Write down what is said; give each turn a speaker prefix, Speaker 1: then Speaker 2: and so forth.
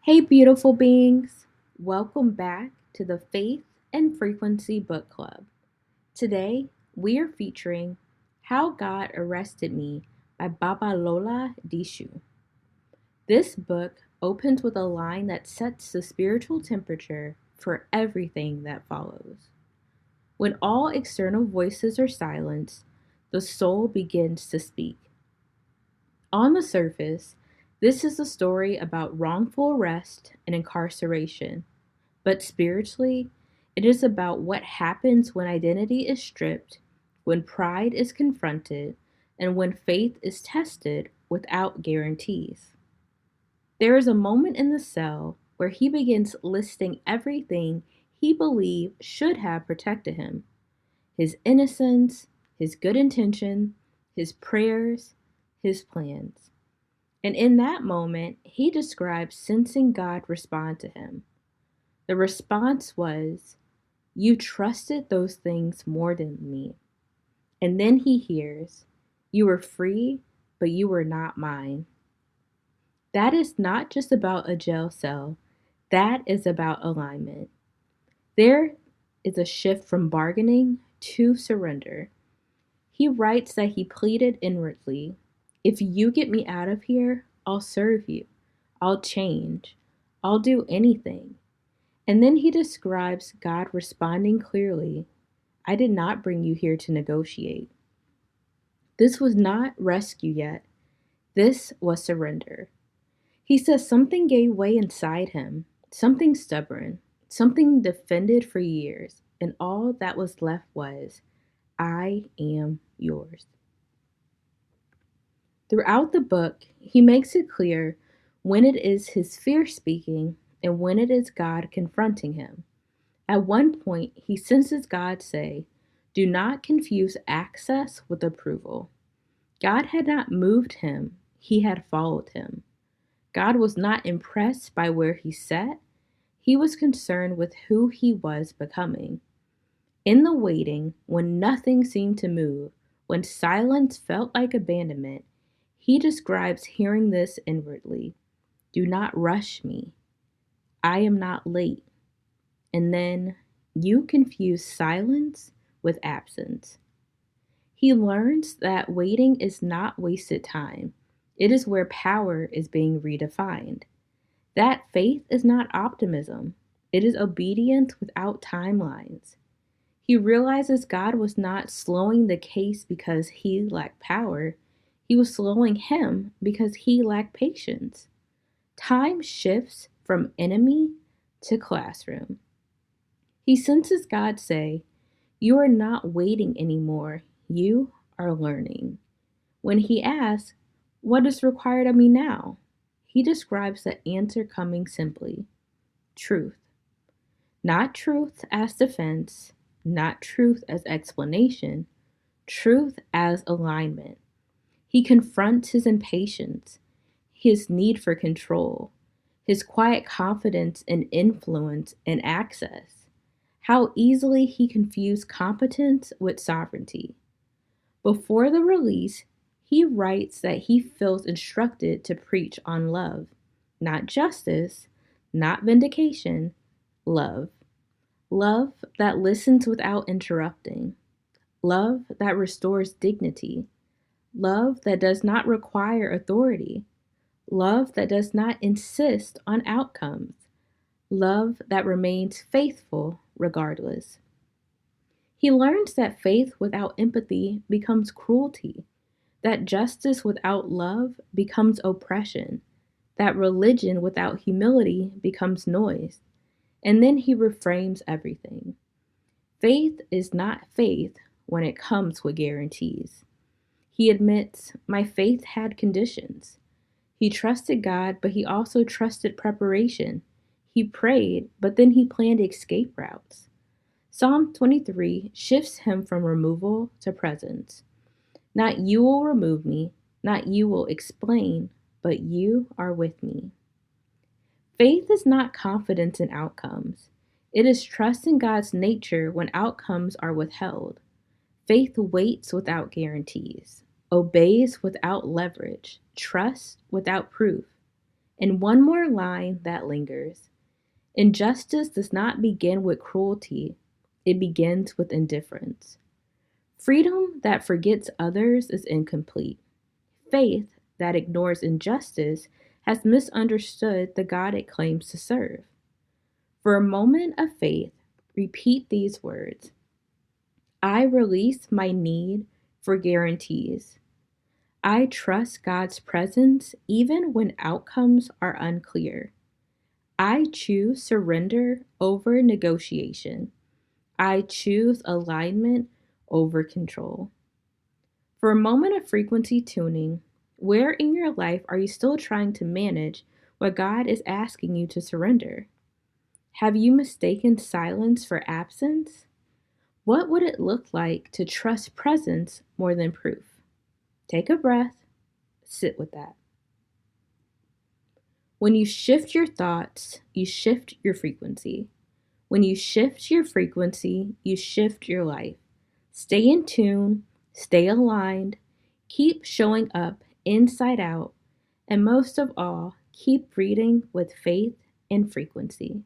Speaker 1: Hey, beautiful beings! Welcome back to the Faith and Frequency Book Club. Today, we are featuring How God Arrested Me by Babalola Disu. This book opens with a line that sets the spiritual temperature for everything that follows. When all external voices are silenced, the soul begins to speak. On the surface, this is a story about wrongful arrest and incarceration, but spiritually, it is about what happens when identity is stripped, when pride is confronted, and when faith is tested without guarantees. There is a moment in the cell where he begins listing everything he believed should have protected him: his innocence, his good intention, his prayers, his plans. And in that moment, he describes sensing God respond to him. The response was, "You trusted those things more than me." And then he hears, "You were free, but you were not mine." That is not just about a jail cell, that is about alignment. There is a shift from bargaining to surrender. He writes that he pleaded inwardly, "If you get me out of here, I'll serve you. I'll change. I'll do anything." And then he describes God responding clearly, "I did not bring you here to negotiate." This was not rescue yet. This was surrender. He says something gave way inside him, something stubborn, something defended for years, and all that was left was, "I am yours." Throughout the book, he makes it clear when it is his fear speaking and when it is God confronting him. At one point, he senses God say, "Do not confuse access with approval." God had not moved him, he had followed him. God was not impressed by where he sat, he was concerned with who he was becoming. In the waiting, when nothing seemed to move, when silence felt like abandonment, he describes hearing this inwardly: "Do not rush me. I am not late." And then, "You confuse silence with absence." He learns that waiting is not wasted time. It is where power is being redefined. That faith is not optimism. It is obedience without timelines. He realizes God was not slowing the case because he lacked power. He was slowing him because he lacked patience. Time shifts from enemy to classroom. He senses God say, "You are not waiting anymore. You are learning." When he asks, "What is required of me now?" he describes the answer coming simply: truth. Not truth as defense, not truth as explanation, truth as alignment. He confronts his impatience, his need for control, his quiet confidence in influence and access, how easily he confused competence with sovereignty. Before the release, he writes that he feels instructed to preach on love, not justice, not vindication, love. Love that listens without interrupting. Love that restores dignity. Love that does not require authority. Love that does not insist on outcomes. Love that remains faithful regardless. He learns that faith without empathy becomes cruelty, that justice without love becomes oppression, that religion without humility becomes noise. And then he reframes everything. Faith is not faith when it comes with guarantees. He admits, "My faith had conditions." He trusted God, but he also trusted preparation. He prayed, but then he planned escape routes. Psalm 23 shifts him from removal to presence. Not you will remove me, not you will explain, but you are with me. Faith is not confidence in outcomes. It is trust in God's nature when outcomes are withheld. Faith waits without guarantees, obeys without leverage, trusts without proof. And one more line that lingers. Injustice does not begin with cruelty, it begins with indifference. Freedom that forgets others is incomplete. Faith that ignores injustice has misunderstood the God it claims to serve. For a moment of faith, repeat these words: I release my need for guarantees. I trust God's presence even when outcomes are unclear. I choose surrender over negotiation. I choose alignment over control. For a moment of frequency tuning, where in your life are you still trying to manage what God is asking you to surrender? Have you mistaken silence for absence? What would it look like to trust presence more than proof? Take a breath, sit with that. When you shift your thoughts, you shift your frequency. When you shift your frequency, you shift your life. Stay in tune, stay aligned, keep showing up inside out, and most of all, keep breathing with faith and frequency.